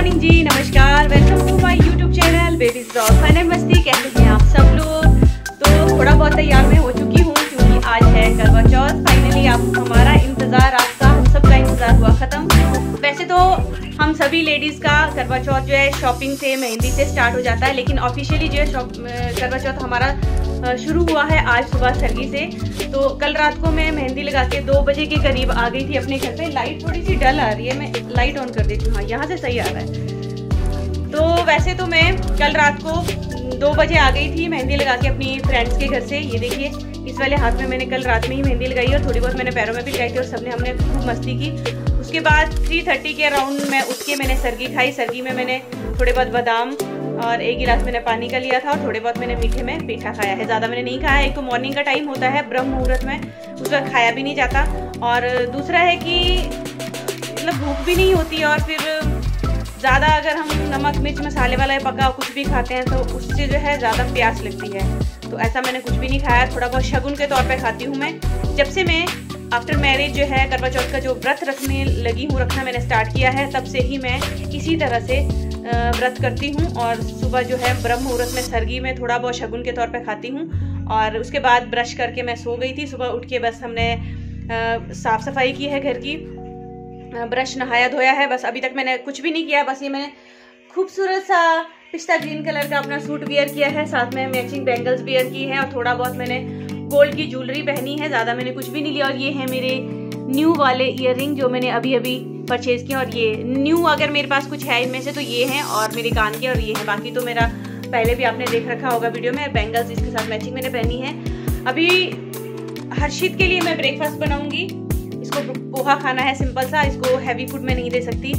Morning जी, नमस्कार, welcome to my YouTube channel babies blog fun and मस्ती। कैसे हैं आप सब लोग? तो थोड़ा बहुत तैयार मैं हो चुकी हूँ क्योंकि आज है करवा चौथ। फाइनली आप हमारा इंतज़ार, आपका हम सब का इंतज़ार हुआ ख़त्म। वैसे तो हम सभी लेडीज़ का करवा चौथ जो है शॉपिंग से, मेहंदी से स्टार्ट हो जाता है, लेकिन ऑफिशियली जो है करवा चौथ हमारा शुरू हुआ है आज सुबह सरगी से। तो कल रात को मैं मेहंदी लगा के 2 बजे के करीब आ गई थी अपने घर पे। लाइट थोड़ी सी डल आ रही है, मैं लाइट ऑन कर देती हूँ। हाँ, यहाँ से सही आ रहा है। तो वैसे तो मैं कल रात को 2 बजे आ गई थी मेहंदी लगा के अपनी फ्रेंड्स के घर से। ये देखिए, इस वाले हाथ में मैंने कल रात में ही मेहंदी लगाई और थोड़ी बहुत मैंने पैरों में भी लगाई थी और हमने खूब मस्ती की। उसके बाद 3:30 के अराउंड मैं उठ के मैंने सरगी खाई। सरगी में मैंने थोड़े बहुत बादाम और 1 गिलास मैंने पानी का लिया था और थोड़े बहुत मैंने मीठे में पेठा खाया है। ज़्यादा मैंने नहीं खाया। एक तो मॉर्निंग का टाइम होता है ब्रह्म मुहूर्त में, उस वक्त खाया भी नहीं जाता, और दूसरा है कि मतलब भूख भी नहीं होती, और फिर ज़्यादा अगर हम नमक मिर्च मसाले वाला पका कुछ भी खाते हैं तो उससे जो है ज़्यादा प्यास लगती है। तो ऐसा मैंने कुछ भी नहीं खाया। थोड़ा बहुत शगुन के तौर पर खाती हूँ मैं। जब से मैं आफ्टर मैरिज जो है करवा चौथ का जो व्रत रखने लगी हूँ, रखना मैंने स्टार्ट किया है, तब से ही मैं इसी तरह से व्रत करती हूँ। और सुबह जो है ब्रह्म मुहूर्त में सरगी में थोड़ा बहुत शगुन के तौर पे खाती हूँ, और उसके बाद ब्रश करके मैं सो गई थी। सुबह उठ के बस हमने साफ़ सफाई की है घर की, ब्रश नहाया धोया है। बस अभी तक मैंने कुछ भी नहीं किया। बस ये मैंने खूबसूरत सा पिस्ता ग्रीन कलर का अपना सूट वियर किया है, साथ में मैचिंग बैंगल्स वियर की है, और थोड़ा बहुत मैंने गोल्ड की ज्वेलरी पहनी है। ज़्यादा मैंने कुछ भी नहीं लिया। और ये है मेरे न्यू वाले ईयररिंग जो मैंने अभी अभी परचेज़ किया। और ये न्यू अगर मेरे पास कुछ है इनमें से तो ये हैं, और मेरे कान के, और ये है। बाकी तो मेरा पहले भी आपने देख रखा होगा वीडियो में। बैंगल्स इसके साथ मैचिंग मैंने पहनी है। अभी हर्षित के लिए मैं ब्रेकफास्ट बनाऊंगी। इसको पोहा खाना है सिंपल सा, इसको हैवी फूड में नहीं दे सकती।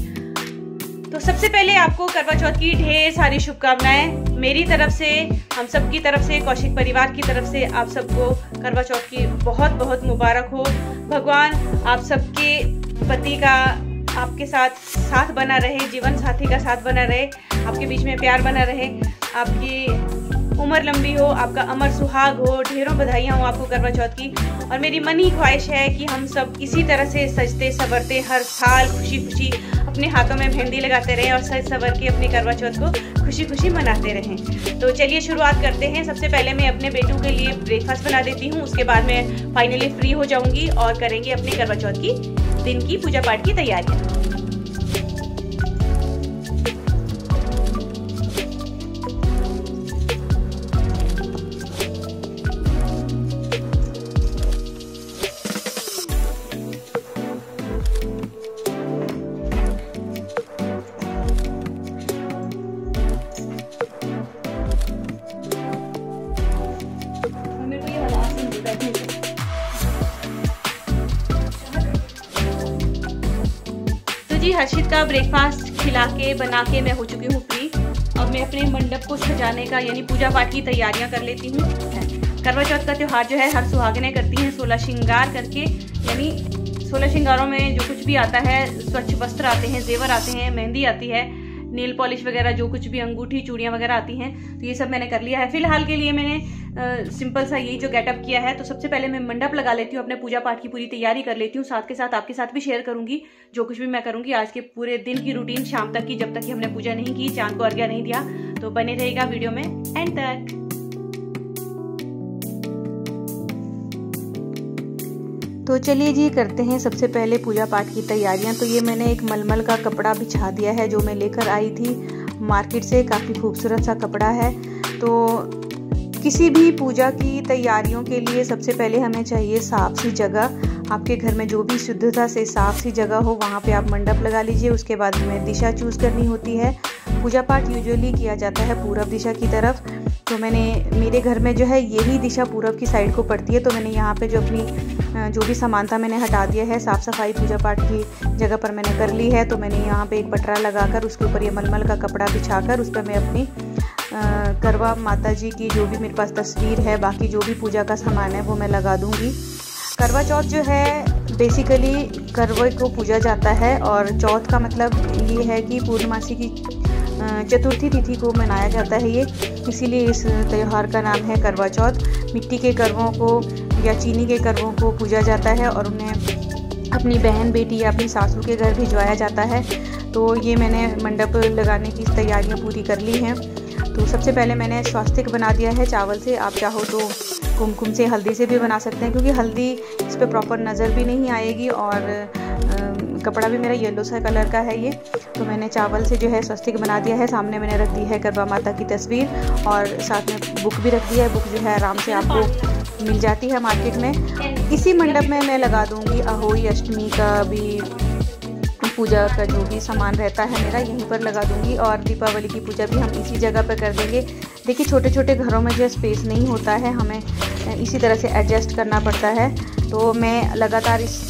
तो सबसे पहले आपको करवा चौथ की ढेर सारी शुभकामनाएं मेरी तरफ से, हम सब की तरफ से, कौशिक परिवार की तरफ से। आप सबको करवा चौथ की बहुत बहुत मुबारक हो। भगवान आप सबके पति का आपके साथ बना रहे, जीवन साथी का साथ बना रहे, आपके बीच में प्यार बना रहे, आपकी उम्र लंबी हो, आपका अमर सुहाग हो। ढेरों बधाइयाँ हो आपको करवा चौथ की। और मेरी मनी ख्वाहिश है कि हम सब इसी तरह से सजते संवरते हर साल खुशी खुशी अपने हाथों में मेहंदी लगाते रहें और सज संवर के अपने करवा चौथ को खुशी खुशी मनाते रहें। तो चलिए शुरुआत करते हैं। सबसे पहले मैं अपने बेटों के लिए ब्रेकफास्ट बना देती हूँ। उसके बाद मैं फाइनली फ्री हो जाऊँगी और करेंगे अपने करवा चौथ की दिन की पूजा पाठ की तैयारियाँ। जी हर्षित का ब्रेकफास्ट खिला के बना के मैं हो चुकी हूँ फ्री। अब मैं अपने मंडप को सजाने का यानी पूजा पाठ की तैयारियां कर लेती हूँ। करवा चौथ का त्यौहार जो है हर सुहागिनें करती हैं 16 श्रृंगार करके, यानी 16 श्रृंगारों में जो कुछ भी आता है, स्वच्छ वस्त्र आते हैं, जेवर आते हैं, मेहंदी आती है, नील पॉलिश वगैरह, जो कुछ भी अंगूठी चूड़ियाँ वगैरह आती हैं, तो ये सब मैंने कर लिया है। फिलहाल के लिए मैंने सिंपल सा यही जो गेटअप किया है। तो सबसे पहले मैं मंडप लगा लेती हूँ, अपने पूजा पाठ की पूरी तैयारी कर लेती हूँ। साथ के साथ आपके साथ भी शेयर करूंगी जो कुछ भी मैं करूंगी आज के पूरे दिन की रूटीन, शाम तक की, जब तक कि हमने पूजा नहीं की, चांद को अर्घ्य नहीं दिया। तो बने रहेगा वीडियो में एंड तक। तो चलिए जी करते हैं सबसे पहले पूजा पाठ की तैयारियां। तो ये मैंने एक मलमल का कपड़ा बिछा दिया है जो मैं लेकर आई थी मार्केट से। काफ़ी खूबसूरत सा कपड़ा है। तो किसी भी पूजा की तैयारियों के लिए सबसे पहले हमें चाहिए साफ सी जगह। आपके घर में जो भी शुद्धता से साफ सी जगह हो वहाँ पे आप मंडप लगा लीजिए। उसके बाद हमें दिशा चूज़ करनी होती है। पूजा पाठ यूजुअली किया जाता है पूरब दिशा की तरफ। तो मेरे घर में जो है यही दिशा पूरब की साइड को पड़ती है। तो मैंने यहाँ पे जो अपनी जो भी सामान था मैंने हटा दिया है। साफ़ सफाई पूजा पाठ की जगह पर मैंने कर ली है। तो मैंने यहाँ पे एक पटरा लगाकर उसके ऊपर ये मलमल का कपड़ा बिछाकर उस पर मैं अपनी करवा माता जी की जो भी मेरे पास तस्वीर है, बाकी जो भी पूजा का सामान है वो मैं लगा दूँगी। करवा चौथ जो है बेसिकली करवे को पूजा जाता है, और चौथ का मतलब ये है कि पूर्णमासी की चतुर्थी तिथि को मनाया जाता है ये, इसीलिए इस त्यौहार का नाम है करवा चौथ। मिट्टी के करवों को या चीनी के करवों को पूजा जाता है और उन्हें अपनी बहन बेटी या अपनी सासू के घर भिजवाया जाता है। तो ये मैंने मंडप लगाने की तैयारियां पूरी कर ली हैं। तो सबसे पहले मैंने स्वास्तिक बना दिया है चावल से। आप चाहो तो कुमकुम से, हल्दी से भी बना सकते हैं, क्योंकि हल्दी इस पर प्रॉपर नज़र भी नहीं आएगी और कपड़ा भी मेरा येलो सा कलर का है ये। तो मैंने चावल से जो है स्वस्तिक बना दिया है। सामने मैंने रख दी है करवा माता की तस्वीर और साथ में बुक भी रख दी है। बुक जो है आराम से आपको मिल जाती है मार्केट में। इसी मंडप में मैं लगा दूँगी अहोई अष्टमी का भी पूजा का जो भी सामान रहता है मेरा, यहीं पर लगा दूंगी। और दीपावली की पूजा भी हम इसी जगह पर कर देंगे। देखिए छोटे छोटे घरों में जो स्पेस नहीं होता है, हमें इसी तरह से एडजस्ट करना पड़ता है। तो मैं लगातार इस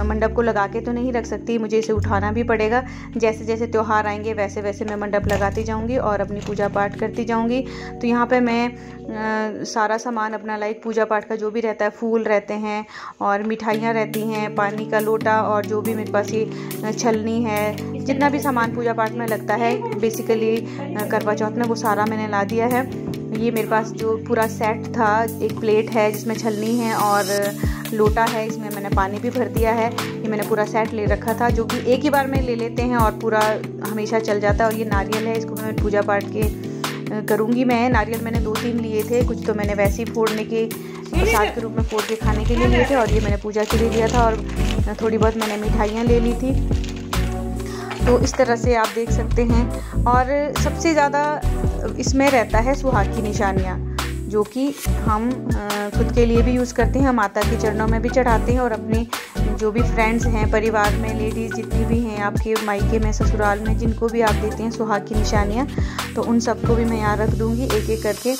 मंडप को लगा के तो नहीं रख सकती, मुझे इसे उठाना भी पड़ेगा। जैसे जैसे त्यौहार आएंगे वैसे वैसे मैं मंडप लगाती जाऊंगी और अपनी पूजा पाठ करती जाऊंगी। तो यहाँ पे मैं सारा सामान अपना लाइक पूजा पाठ का जो भी रहता है, फूल रहते हैं और मिठाइयाँ रहती हैं, पानी का लोटा और जो भी मेरे पास ये छलनी है, जितना भी सामान पूजा पाठ में लगता है बेसिकली करवा चौथ में, वो सारा मैंने ला दिया है। ये मेरे पास जो पूरा सेट था, एक प्लेट है जिसमें छलनी है और लोटा है, इसमें मैंने पानी भी भर दिया है। ये मैंने पूरा सेट ले रखा था, जो कि एक ही बार में ले लेते हैं और पूरा हमेशा चल जाता है। और ये नारियल है, इसको मैं पूजा पाठ के करूँगी। मैं नारियल मैंने 2-3 लिए थे, कुछ तो मैंने वैसे ही फोड़ने के प्रसाद के रूप में फोड़ के खाने के लिए लिए थे और ये मैंने पूजा के लिए लिया था। और थोड़ी बहुत मैंने मिठाइयाँ ले ली थी। तो इस तरह से आप देख सकते हैं। और सबसे ज़्यादा इसमें रहता है सुहाग की निशानियाँ, जो कि हम खुद के लिए भी यूज़ करते हैं, माता के चरणों में भी चढ़ाते हैं और अपने जो भी फ्रेंड्स हैं, परिवार में लेडीज़ जितनी भी हैं आपके मायके में, ससुराल में, जिनको भी आप देते हैं सुहाग की निशानियाँ, तो उन सबको भी मैं यहाँ रख दूँगी एक एक करके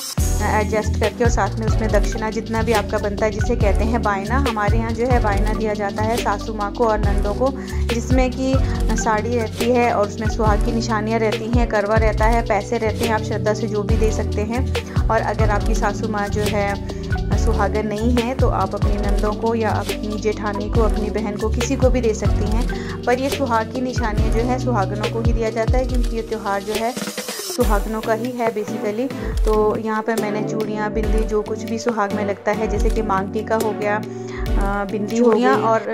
एडजस्ट करके। और साथ में उसमें दक्षिणा जितना भी आपका बनता है, जिसे कहते हैं बायना, हमारे यहाँ जो है बायना दिया जाता है सासू माँ को और नंदों को, जिसमें कि साड़ी रहती है और उसमें सुहाग की निशानियाँ रहती हैं, करवा रहता है, पैसे रहते हैं, आप श्रद्धा से जो भी दे सकते हैं। और अगर आपकी सासू माँ जो है सुहागन नहीं है तो आप अपनी नंदों को या अपनी जेठानी को, अपनी बहन को, किसी को भी दे सकती हैं। पर ये सुहाग की निशानियाँ जो है सुहागनों को ही दिया जाता है, क्योंकि ये त्यौहार जो है सुहागनों का ही है बेसिकली। तो यहाँ पर मैंने चूड़ियाँ, बिंदी, जो कुछ भी सुहाग में लगता है, जैसे कि मांग टीका हो गया, बिंदी हो गया और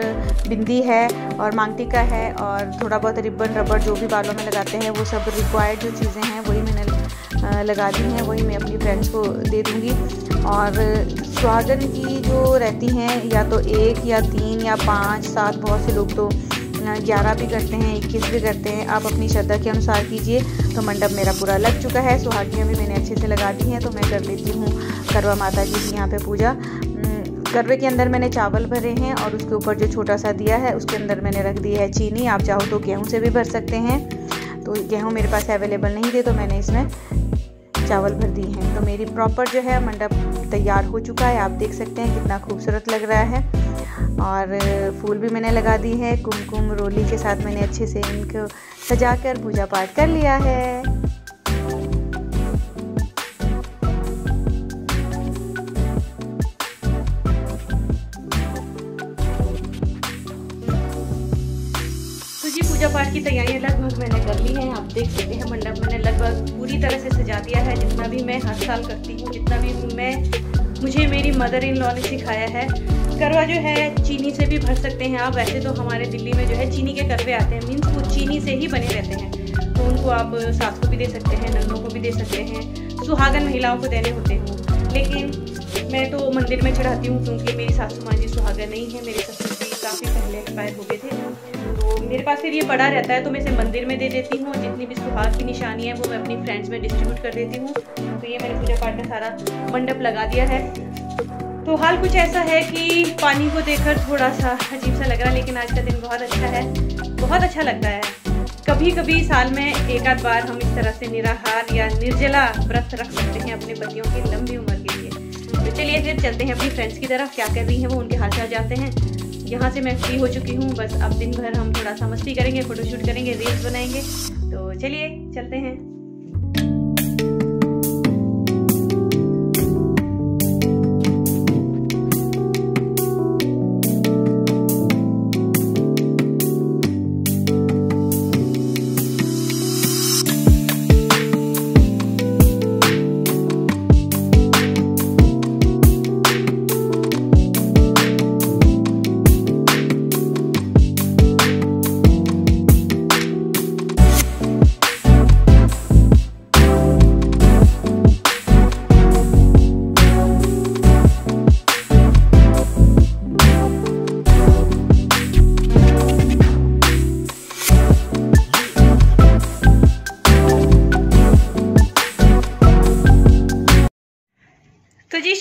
बिंदी है और मांग टीका है और थोड़ा बहुत रिबन रबड़ जो भी बालों में लगाते हैं, वो सब रिक्वायर्ड जो चीज़ें हैं वही मैंने लगा दी हैं, वही मैं अपनी फ्रेंड्स को दे दूँगी। और सुहागन की जो रहती हैं या तो 1 या 3 या 5, 7, बहुत से लोग तो 11 भी करते हैं, 21 भी करते हैं। आप अपनी श्रद्धा के अनुसार कीजिए। तो मंडप मेरा पूरा लग चुका है, सुहागियाँ भी मैंने अच्छे से लगा दी हैं। तो मैं कर लेती हूँ करवा माता जी की यहाँ पे पूजा। करवे के अंदर मैंने चावल भरे हैं और उसके ऊपर जो छोटा सा दिया है उसके अंदर मैंने रख दी है चीनी। आप चाहो तो गेहूँ से भी भर सकते हैं, तो गेहूँ मेरे पास अवेलेबल नहीं थे तो मैंने इसमें चावल भर दी हैं। तो मेरी प्रॉपर जो है मंडप तैयार हो चुका है। आप देख सकते हैं कितना खूबसूरत लग रहा है। और फूल भी मैंने लगा दी है, कुमकुम रोली के साथ मैंने अच्छे से इनको सजाकर पूजा पाठ कर लिया है। पूजा पाठ की तैयारियां लगभग मैंने कर ली हैं। आप देख सकते हैं मंडप मैंने लगभग पूरी तरह से सजा दिया है, जितना भी मैं हर साल करती हूँ, जितना भी मुझे मेरी मदर इन लॉ ने सिखाया है। करवा जो है चीनी से भी भर सकते हैं आप। वैसे तो हमारे दिल्ली में जो है चीनी के करवे आते हैं, मीन्स वो चीनी से ही बने रहते हैं, तो उनको आप सास को भी दे सकते हैं, नंदों को भी दे सकते हैं, सुहागन महिलाओं को देने होते हैं। लेकिन मैं तो मंदिर में चढ़ाती हूँ, क्योंकि मेरी सासू माँ जी सुहागन नहीं है, मेरे ससुर जी काफ़ी पहले एक्सपायर हो गए थे। तो मेरे पास फिर ये पड़ा रहता है, तो मैं इसे मंदिर में दे देती हूँ। जितनी भी सुहाग की निशानी है वो मैं अपनी फ्रेंड्स में डिस्ट्रीब्यूट कर देती हूँ। तो ये मैंने पूजा पाठ का सारा मंडप लगा दिया है। तो हाल कुछ ऐसा है कि पानी को देखकर थोड़ा सा अजीब सा लग रहा है, लेकिन आज का दिन बहुत अच्छा है, बहुत अच्छा लगता है। कभी कभी साल में एक आध बार हम इस तरह से निराहार या निर्जला व्रत रख सकते हैं अपने पतियों की लंबी उम्र के लिए। तो चलिए फिर चलते हैं अपनी फ्रेंड्स की तरफ, क्या कर रही हैं वो, उनके हालचाल जानते हैं। यहाँ से मैं फ्री हो चुकी हूँ, बस अब दिन भर हम थोड़ा सा मस्ती करेंगे, फोटोशूट करेंगे, रील्स बनाएंगे। तो चलिए चलते हैं।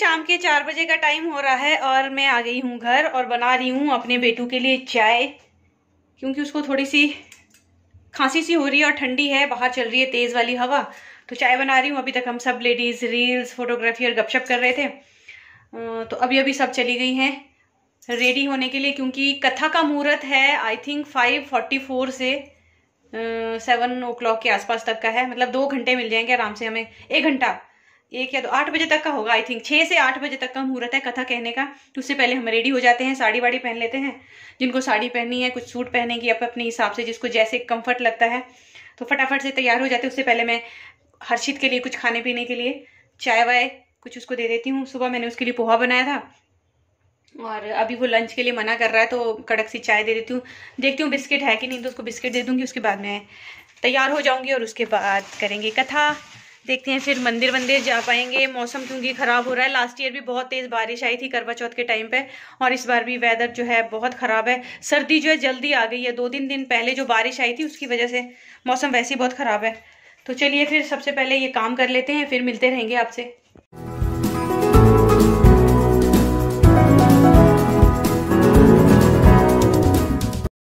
शाम के 4 बजे का टाइम हो रहा है और मैं आ गई हूँ घर और बना रही हूँ अपने बेटू के लिए चाय, क्योंकि उसको थोड़ी सी खांसी सी हो रही है और ठंडी है, बाहर चल रही है तेज़ वाली हवा, तो चाय बना रही हूँ। अभी तक हम सब लेडीज़ रील्स, फोटोग्राफी और गपशप कर रहे थे, तो अभी सब चली गई हैं रेडी होने के लिए, क्योंकि कथा का मुहूर्त है आई थिंक 5:44 से 7 o'clock के आसपास तक का है। मतलब 2 घंटे मिल जाएंगे आराम से हमें, 1 घंटा, 1 या 2, 8 बजे तक का होगा आई थिंक। 6 से 8 बजे तक का मुहूर्त है कथा कहने का। तो उससे पहले हम रेडी हो जाते हैं, साड़ी वाड़ी पहन लेते हैं, जिनको साड़ी पहननी है, कुछ सूट पहनेंगी अपने हिसाब से, जिसको जैसे कंफर्ट लगता है, तो फटाफट से तैयार हो जाते हैं। उससे पहले मैं हर्षित के लिए कुछ खाने पीने के लिए चाय वाय कुछ उसको दे देती हूँ। सुबह मैंने उसके लिए पोहा बनाया था और अभी वो लंच के लिए मना कर रहा है, तो कड़क सी चाय दे देती हूँ। देखती हूँ बिस्किट है कि नहीं, तो उसको बिस्किट दे दूँगी। उसके बाद मैं तैयार हो जाऊँगी और उसके बाद करेंगे कथा। देखते हैं फिर मंदिर जा पाएंगे। मौसम क्योंकि ख़राब हो रहा है, लास्ट ईयर भी बहुत तेज़ बारिश आई थी करवा चौथ के टाइम पे, और इस बार भी वेदर जो है बहुत ख़राब है। सर्दी जो है जल्दी आ गई है, 2-3 दिन पहले जो बारिश आई थी उसकी वजह से मौसम वैसे ही बहुत ख़राब है। तो चलिए फिर सबसे पहले ये काम कर लेते हैं, फिर मिलते रहेंगे आपसे।